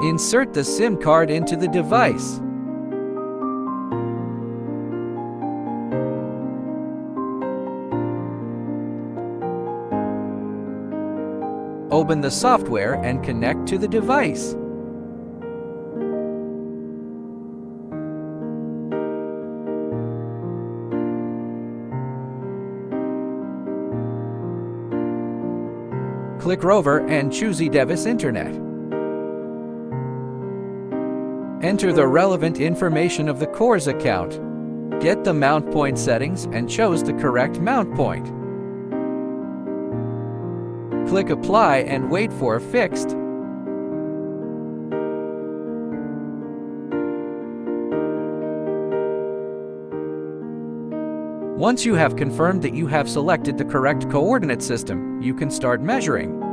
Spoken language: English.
Insert the SIM card into the device. Open the software and connect to the device. Click Rover and choose eDevice Internet. Enter the relevant information of the CORS account. Get the mount point settings and choose the correct mount point. Click Apply and wait for Fixed. Once you have confirmed that you have selected the correct coordinate system, you can start measuring.